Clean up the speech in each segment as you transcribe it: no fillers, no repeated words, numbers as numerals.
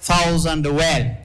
100,000 well.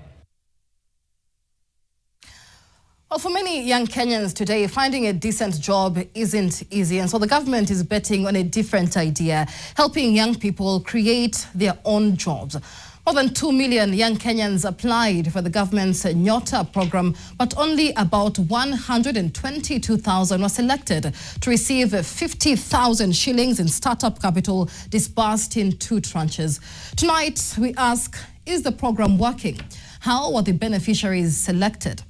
Well, for many young Kenyans today, finding a decent job isn't easy. And so the government is betting on a different idea, helping young people create their own jobs. More than 2 million young Kenyans applied for the government's Nyota program, but only about 122,000 were selected to receive 50,000 shillings in startup capital disbursed in 2 tranches. Tonight, we ask, is the program working? How were the beneficiaries selected?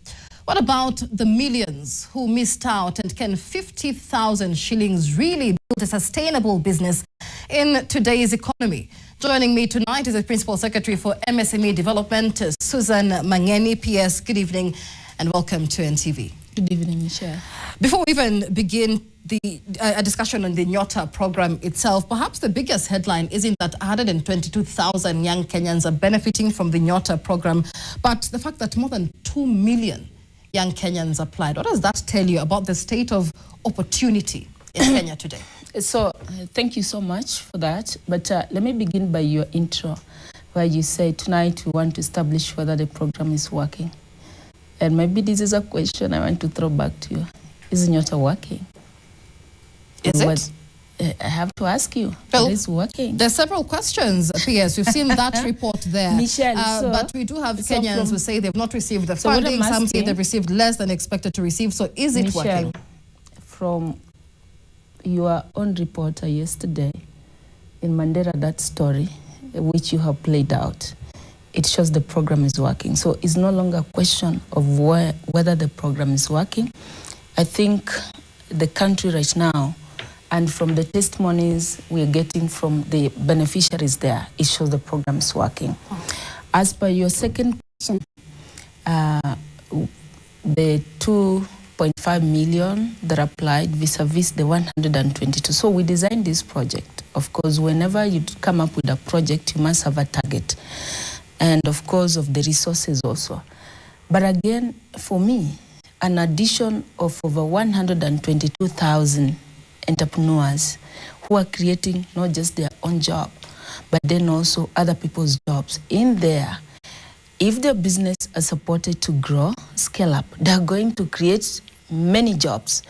What about the millions who missed out, and can 50,000 shillings really build a sustainable business in today's economy? Joining me tonight is the Principal Secretary for MSME Development, Susan Mang'eni. PS, good evening and welcome to NTV. Good evening, Michelle. Before we even begin a discussion on the Nyota program itself, perhaps the biggest headline isn't that 122,000 young Kenyans are benefiting from the Nyota program, but the fact that more than 2 million young Kenyans applied. What does that tell you about the state of opportunity in Kenya today? So, thank you so much for that. But let me begin by your intro, where you say tonight we want to establish whether the program is working. And maybe this is a question I want to throw back to you. Is Nyota working? Is it? I have to ask you, well, is it working? There's several questions, PS. We've seen that report there. Michelle, but we do have Kenyans who say they've not received the funding. Some say they've received less than expected to receive. So is it Michelle, working? From your own reporter yesterday in Mandera, that story which you have played out, it shows the program is working. So it's no longer a question of whether the program is working. I think the country right now, and from the testimonies we're getting from the beneficiaries there, it shows the program is working. As per your second question, the 2.5 million that applied vis-a-vis the 122. So we designed this project. Of course, whenever you come up with a project, you must have a target. And of course, of the resources also. But again, for me, an addition of over 122,000 entrepreneurs who are creating not just their own job, but then also other people's jobs in there. If their business are supported to grow, scale up, they're going to create many jobs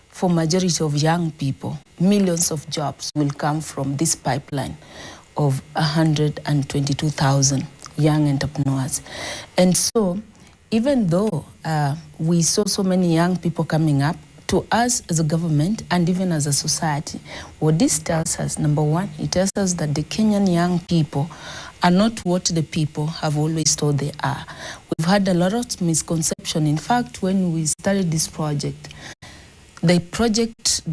for majority of young people. Millions of jobs will come from this pipeline of 122,000 young entrepreneurs. And so, even though we saw so many young people coming up, to us as a government and even as a society, what this tells us, number one, it tells us that the Kenyan young people are not what the people have always thought they are. We've had a lot of misconception. In fact, when we started this project, there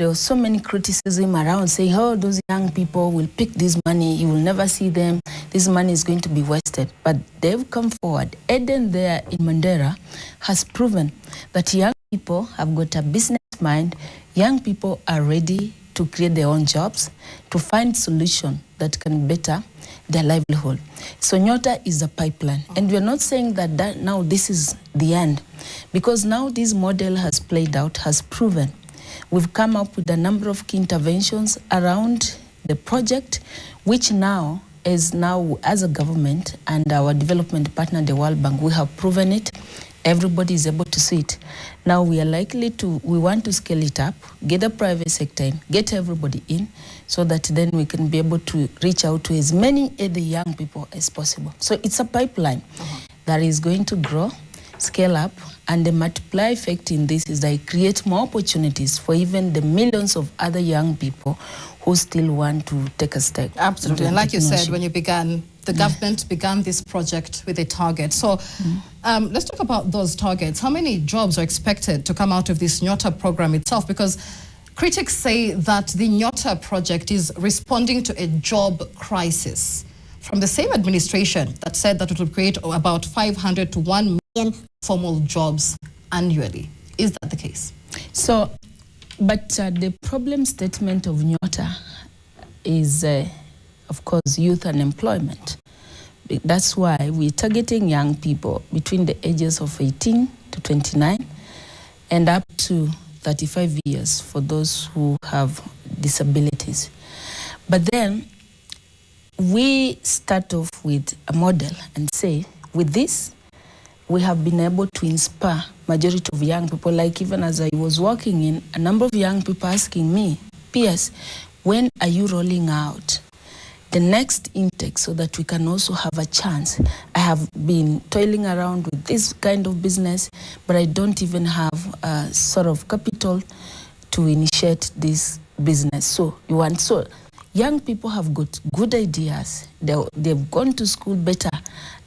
was so many criticism around saying, oh, those young people will pick this money, you will never see them, this money is going to be wasted. But they've come forward. Eden there in Mandera has proven that young people have got a business mind. Young people are ready to create their own jobs, to find solution that can better their livelihood. So Nyota is a pipeline. And we're not saying that now this is the end, because now this model has played out, has proven. We've come up with a number of key interventions around the project, which now as a government and our development partner, the World Bank, we have proven it. Everybody is able to see it. Now we want to scale it up, get the private sector in, get everybody in, so that then we can be able to reach out to as many of the young people as possible. So it's a pipeline that is going to grow, scale up, and the multiply effect in this is that it creates more opportunities for even the millions of other young people who still want to take a step. Absolutely. And like you said, when you began, the government began this project with a target. So let's talk about those targets. How many jobs are expected to come out of this Nyota program itself? Because critics say that the Nyota project is responding to a job crisis from the same administration that said that it will create about 500 to 1 million formal jobs annually. Is that the case? So, but the problem statement of Nyota is, of course, youth unemployment. That's why we're targeting young people between the ages of 18 to 29 and up to 35 years for those who have disabilities. But then we start off with a model and say, with this, we have been able to inspire majority of young people. Like even as I was working in, a number of young people asking me, PS, when are you rolling out the next intake so that we can also have a chance? I have been toiling around with this kind of business, but I don't even have a sort of capital to initiate this business. So young people have got good ideas. They've gone to school better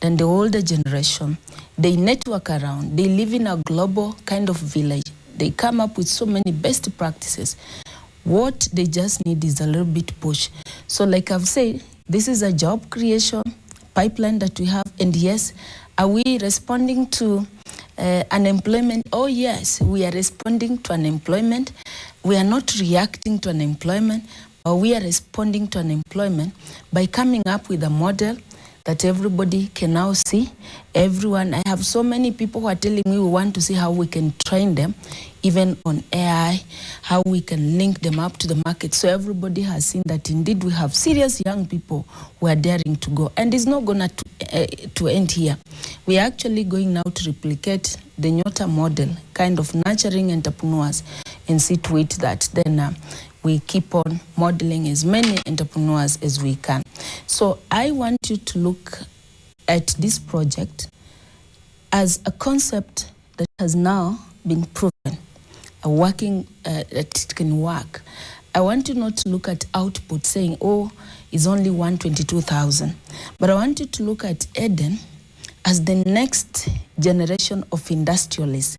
than the older generation. They network around. They live in a global kind of village. They come up with so many best practices. What they just need is a little bit push. So like I've said, this is a job creation pipeline that we have. And yes, are we responding to unemployment? Oh yes, we are responding to unemployment. We are not reacting to unemployment, but we are responding to unemployment by coming up with a model that everybody can now see. Everyone, I have so many people who are telling me we want to see how we can train them, even on AI, how we can link them up to the market. So everybody has seen that indeed we have serious young people who are daring to go. And it's not going to end here. We are actually going now to replicate the Nyota model, kind of nurturing entrepreneurs, and see to it that then we keep on modeling as many entrepreneurs as we can. So I want you to look at this project as a concept that has now been proven, that it can work. I want you not to look at output saying, oh, it's only 122,000. But I want you to look at Eden as the next generation of industrialists.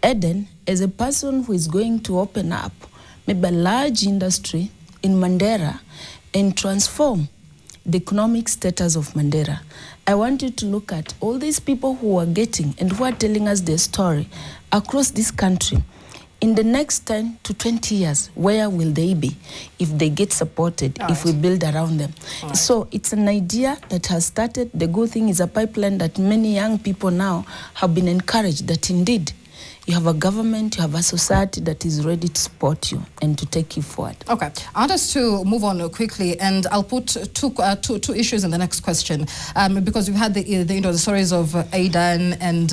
Eden as a person who is going to open up maybe a large industry in Mandera and transform the economic status of Mandera. I want you to look at all these people who are getting and who are telling us their story across this country. In the next 10 to 20 years, where will they be if they get supported, if we build around them? So it's an idea that has started. The good thing is a pipeline that many young people now have been encouraged that indeed you have a government, you have a society that is ready to support you and to take you forward. Okay, I want us to move on quickly, and I'll put two issues in the next question, because we've had the stories of Aidan and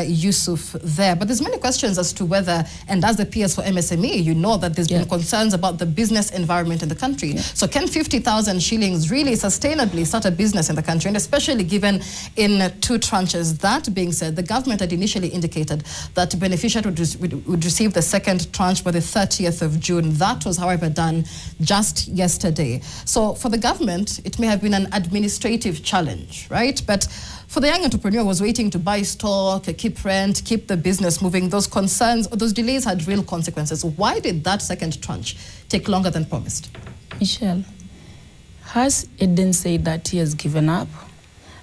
Yusuf there, but there's many questions as to whether, and as the PS for MSME, you know that there's been concerns about the business environment in the country. So can 50,000 shillings really sustainably start a business in the country, and especially given in two tranches? That being said, the government had initially indicated that beneficiaries would receive the second tranche by the 30th of June. That was, however, done just yesterday. So for the government, it may have been an administrative challenge, right? But for the young entrepreneur who was waiting to buy stock, keep rent, keep the business moving, those concerns, those delays had real consequences. Why did that second tranche take longer than promised? Michelle, has Eden said that he has given up?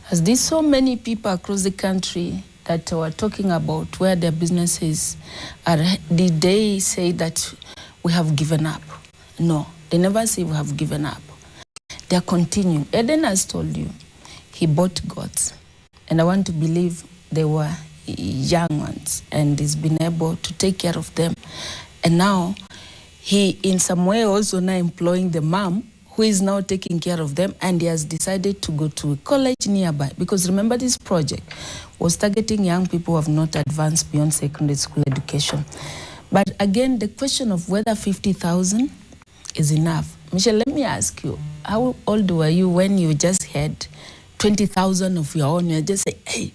Has there so many people across the country that were talking about where their businesses are? Did they say that we have given up? No, they never say we have given up. They are continuing. Eden has told you he bought goats, and I want to believe they were young ones, and he's been able to take care of them. And now he, in some way, also now employing the mom who is now taking care of them, and he has decided to go to a college nearby. Because remember, this project was targeting young people who have not advanced beyond secondary school education. But again, the question of whether 50,000 is enough. Michelle, let me ask you, how old were you when you just had 20,000 of your own? You just say, hey,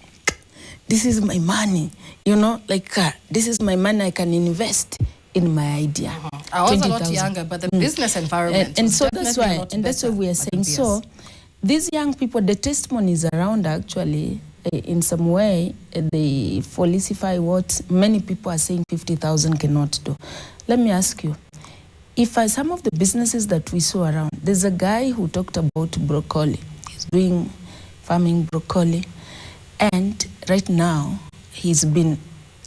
this is my money, you know, like this is my money I can invest in my idea. I was a lot younger, but the business environment and so that's why, that's what we are saying. So these young people, the testimonies around actually, in some way, they falsify what many people are saying 50,000 cannot do. Let me ask you, if some of the businesses that we saw around, there's a guy who talked about broccoli. He's doing farming broccoli, and right now he's been,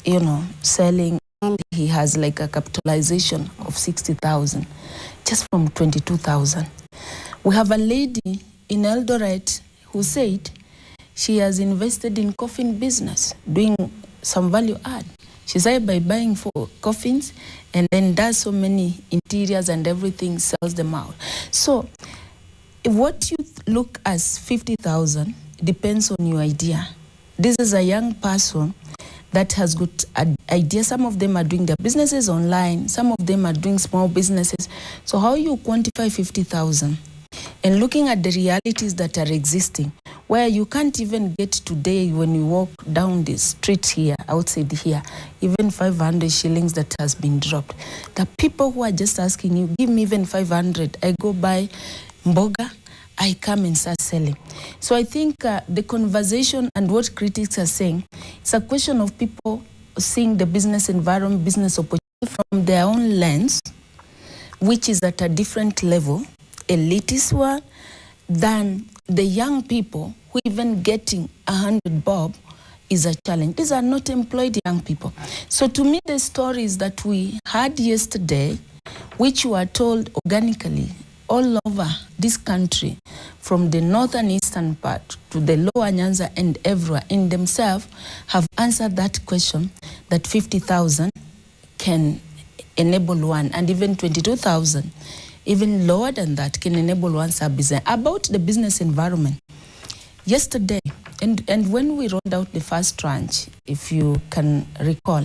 you know, selling. He has like a capitalization of 60,000 just from 22,000. We have a lady in Eldoret who said she has invested in coffin business, doing some value add. She started by buying 4 coffins and then does so many interiors and everything, sells them out. So what you look as 50,000 depends on your idea. This is a young person that has got an idea. Some of them are doing their businesses online. Some of them are doing small businesses. So how you quantify 50,000? And looking at the realities that are existing, where you can't even get today when you walk down the street here, outside here, even 500 shillings that has been dropped. The people who are just asking you, give me even 500, I go buy mboga, I come and start selling. So I think the conversation and what critics are saying, it's a question of people seeing the business environment, business opportunity from their own lens, which is at a different level, elitist one, than the young people who even getting 100 bob is a challenge. These are not employed young people. So to me, the stories that we had yesterday, which were told organically all over this country, from the northern eastern part to the lower Nyanza and everywhere, in themselves have answered that question, that 50,000 can enable one, and even 22,000, even lower than that, can enable one sub-business. About the business environment, yesterday, and when we rolled out the first tranche, if you can recall,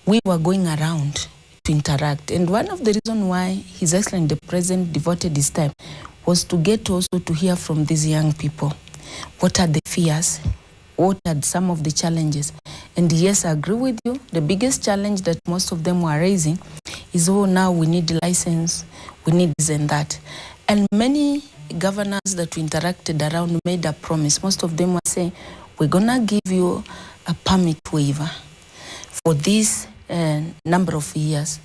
we were going around to interact. And one of the reasons why His Excellency the President devoted his time was to get also to hear from these young people. What are the fears? What are some of the challenges? And yes, I agree with you. The biggest challenge that most of them were raising is, oh, now we need a license, we need this and that. And many governors that we interacted around made a promise. Most of them were saying, we're gonna give you a permit waiver for this number of years.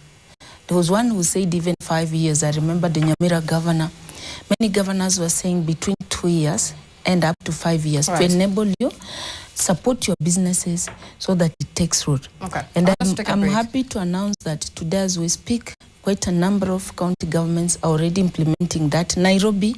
There was one who said even 5 years. I remember the Nyamira governor. Many governors were saying between 2 years and up to 5 years, right, to enable you support your businesses so that it takes root. Okay. And I'm happy to announce that today as we speak, quite a number of county governments are already implementing that. Nairobi,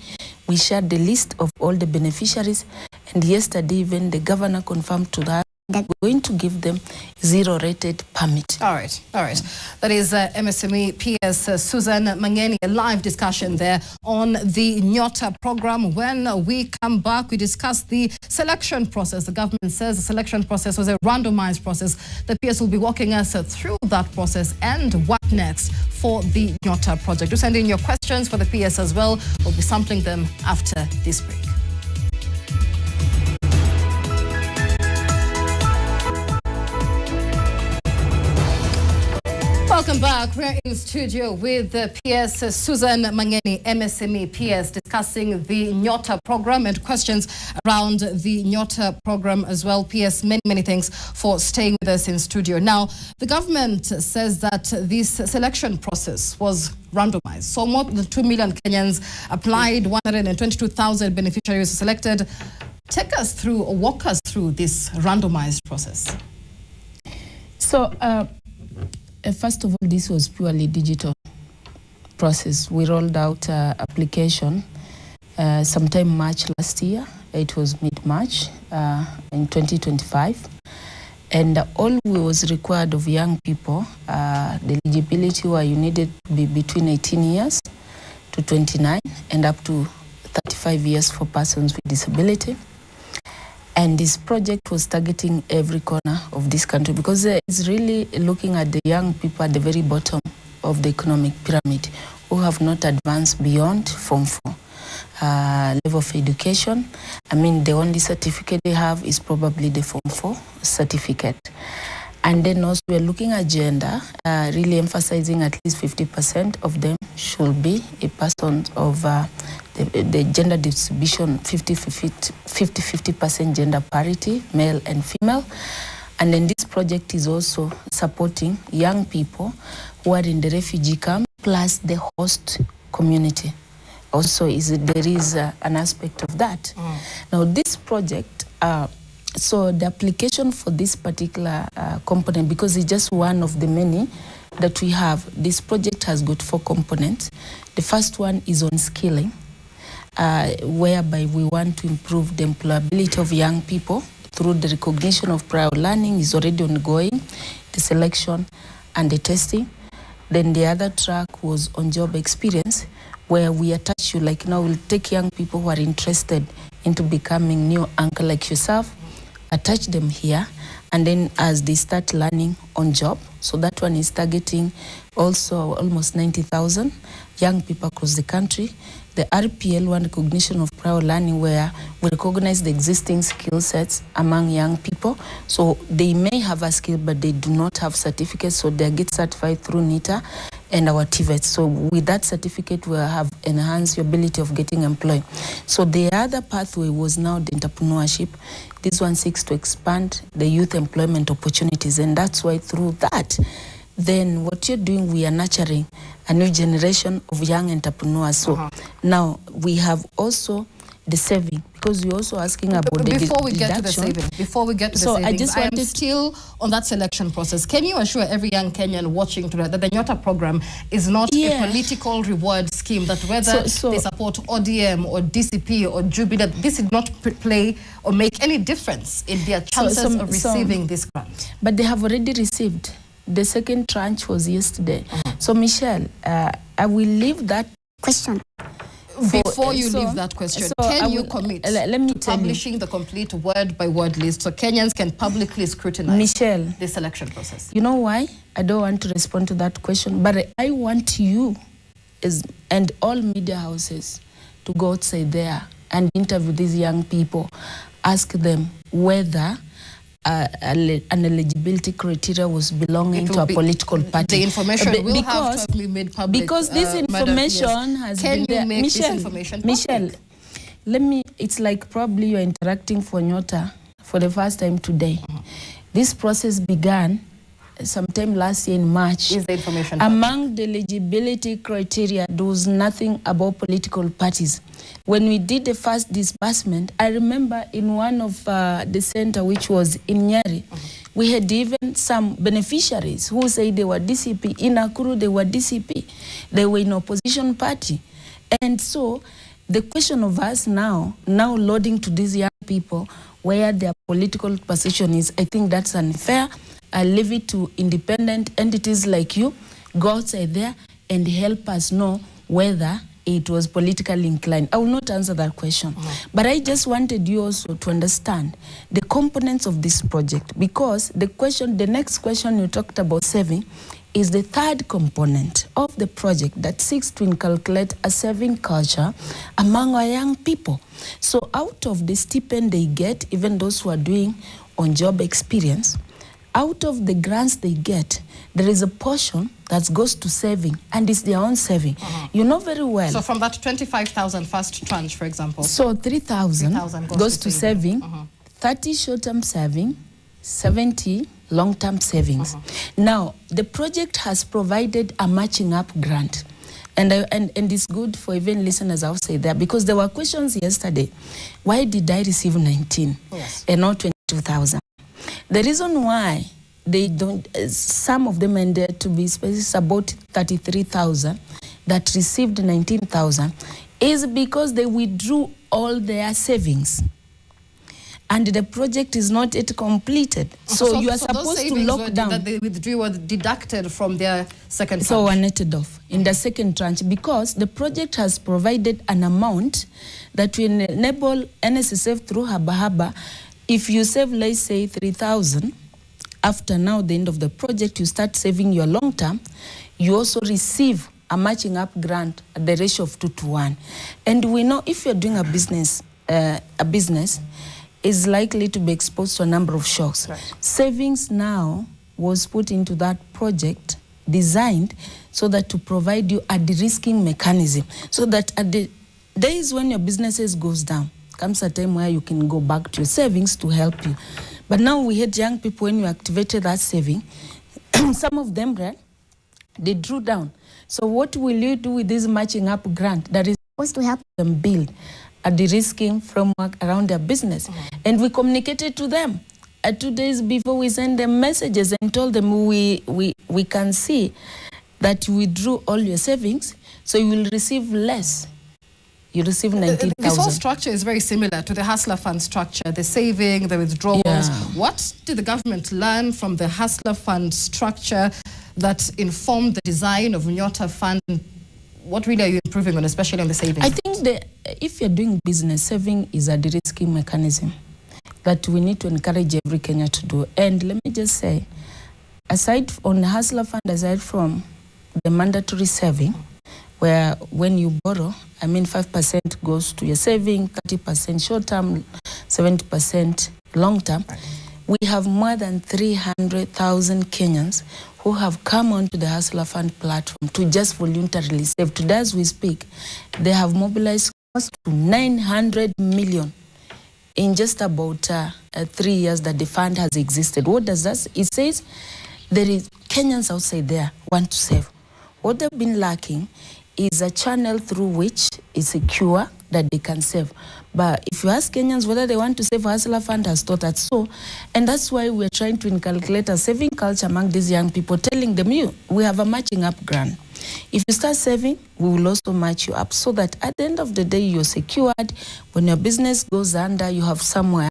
we shared the list of all the beneficiaries, and yesterday even the governor confirmed to that we're going to give them zero-rated permit. All right, all right. That is MSME PS Susan Mang'eni, a live discussion there on the Nyota program. When we come back, we discuss the selection process. The government says the selection process was a randomized process. The PS will be walking us through that process and what next for the Nyota project. Do send in your questions for the PS as well. We'll be sampling them after this break. Welcome back. We're in studio with PS Susan Mang'eni, MSME PS, discussing the Nyota program and questions around the Nyota program as well. PS, many thanks for staying with us in studio. Now, the government says that this selection process was randomized. So more than 2 million Kenyans applied, 122,000 beneficiaries selected. Take us through, or walk us through this randomized process. So, first of all, this was purely digital process. We rolled out application sometime March last year. It was mid-March in 2025. And all was required of young people, the eligibility where you needed to be between 18 years to 29 and up to 35 years for persons with disability. And this project was targeting every corner of this country because it's really looking at the young people at the very bottom of the economic pyramid who have not advanced beyond Form 4 level of education. I mean, the only certificate they have is probably the Form 4 certificate. And then also we're looking at gender, really emphasizing at least 50% of them should be a person of the gender distribution, 50% gender parity, male and female. And then this project is also supporting young people who are in the refugee camp, plus the host community. Also, there is an aspect of that. Now, this project, so the application for this particular component, because it's just one of the many that we have, this project has got 4 components. The first one is on skilling, whereby we want to improve the employability of young people through the recognition of prior learning is already ongoing, the selection and the testing. Then the other track was on job experience, where we attach you, like now we'll take young people who are interested into becoming new anchor like yourself, attach them here, and then as they start learning on job, so that one is targeting also almost 90,000 young people across the country. The RPL one, recognition of prior learning, where we recognize the existing skill sets among young people. So they may have a skill, but they do not have certificates, so they get certified through NITA and our TVET. So with that certificate, we'll have enhanced your ability of getting employed. So the other pathway was now the entrepreneurship. This one seeks to expand the youth employment opportunities, and that's why through that, then what you're doing, we are nurturing a new generation of young entrepreneurs. So now we have also the saving, because you're also asking about before we deduction. get to the saving, before we get to the savings, I am still on that selection process. Can you assure every young Kenyan watching today that the Nyota program is not a political reward scheme, that whether they support ODM or DCP or Jubilee, this did not play or make any difference in their chances of receiving this grant? But they have already received. The second tranche was yesterday. So Michelle, I will leave that question. Before you leave that question, can you commit to publishing the complete word-by-word list so Kenyans can publicly scrutinize the selection process? You know why? I don't want to respond to that question, but I want you and all media houses to go outside there and interview these young people. Ask them whether an eligibility criteria was belonging to a political party. The information will have to be made public. Because this information has been there. Can you make this information public? Michelle, it's like probably you're interacting for Nyota for the first time today. This process began sometime last year in March. Is the information among the eligibility criteria, there was nothing about political parties. When we did the first disbursement, I remember in one of the center, which was in Nyeri, we had even some beneficiaries who said they were DCP. In Nakuru, they were DCP. They were in opposition party. And so the question of us now loading to these young people where their political position is, I think that's unfair. I leave it to independent entities like you. Go outside there and help us know whether it was politically inclined. I will not answer that question. But I just wanted you also to understand the components of this project, because the next question you talked about saving is the third component of the project that seeks to inculcate a saving culture among our young people. So out of the stipend they get, even those who are doing on-job experience, out of the grants they get, there is a portion that goes to saving, and it's their own saving. You know very well. So from that 25,000 first tranche, for example. So 3,000 goes to saving, 30 short-term saving, 70 long-term savings. Now, the project has provided a matching up grant. And it's good for even listeners outside there, because there were questions yesterday. Why did I receive 19 and not 22,000? The reason why they don't, some of them ended to be specific, about 33,000 that received 19,000, is because they withdrew all their savings. And the project is not yet completed. So you are supposed to lock down. That they withdrew were deducted from their second tranche. So were netted off in the second tranche, because the project has provided an amount that will enable NSSF through Haba. If you save, let's say, 3,000, after now the end of the project, you start saving your long term, you also receive a matching up grant at the ratio of 2:1. And we know if you're doing a business is likely to be exposed to a number of shocks. Savings now was put into that project, designed so that to provide you a de-risking mechanism, so that at the days when your businesses goes down, comes a time where you can go back to your savings to help you. But now we had young people, when you activated that saving, some of them, they drew down. So what will you do with this matching up grant that is supposed to help them build a de-risking framework around their business? And we communicated to them 2 days before we sent them messages and told them we can see that you withdrew all your savings, so you will receive less. You receive 19,000. This whole structure is very similar to the Hustler Fund structure, the saving, the withdrawals. What did the government learn from the Hustler Fund structure that informed the design of Nyota Fund what really are you improving on, especially on the savings? I think that if you're doing business, saving is a de-risking mechanism that we need to encourage every Kenyan to do. And let me just say, aside on the Hustler Fund, aside from the mandatory saving, where when you borrow, 5% goes to your saving, 30% short-term, 70% long-term. We have more than 300,000 Kenyans who have come onto the Hustler Fund platform to just voluntarily save. Today, as we speak, they have mobilized close to 900 million in just about 3 years that the fund has existed. What does that say? It says there is Kenyans outside there want to save. What they've been lacking is a channel through which is secure that they can save. But if you ask Kenyans whether they want to save, Hustler Fund has taught us so. And that's why we're trying to inculcate a saving culture among these young people, telling them, we have a matching up grant. If you start saving, we will also match you up so that at the end of the day, you're secured. When your business goes under, you have somewhere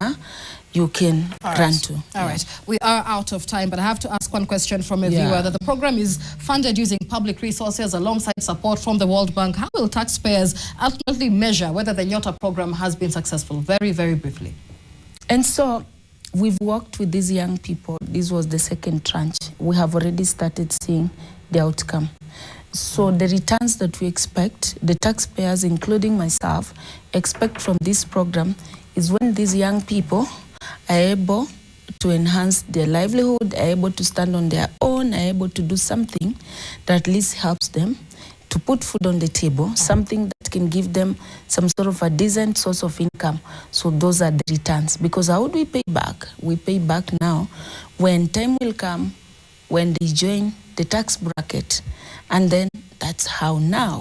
you can run to. All right. We are out of time, but I have to ask one question from a viewer that the program is funded using public resources alongside support from the World Bank. How will taxpayers ultimately measure whether the Nyota program has been successful? Very, very briefly. And so we've worked with these young people. This was the second tranche. We have already started seeing the outcome. So the returns that we expect, the taxpayers, including myself, expect from this program is when these young people are able to enhance their livelihood, are able to stand on their own, are able to do something that at least helps them to put food on the table, something that can give them some sort of a decent source of income. So those are the returns. Because how would we pay back? We pay back now when time will come, when they join the tax bracket, and then that's how now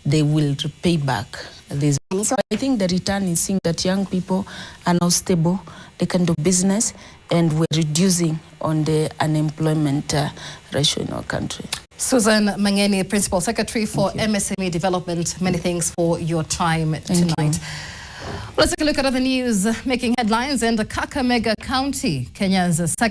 they will repay back this. So I think the return is seeing that young people are now stable, they can do business, and we're reducing on the unemployment ratio in our country. Susan Mang'eni, Principal Secretary for MSME Development, many thanks for your time tonight. Let's take a look at other news making headlines. And Kakamega County, Kenya's second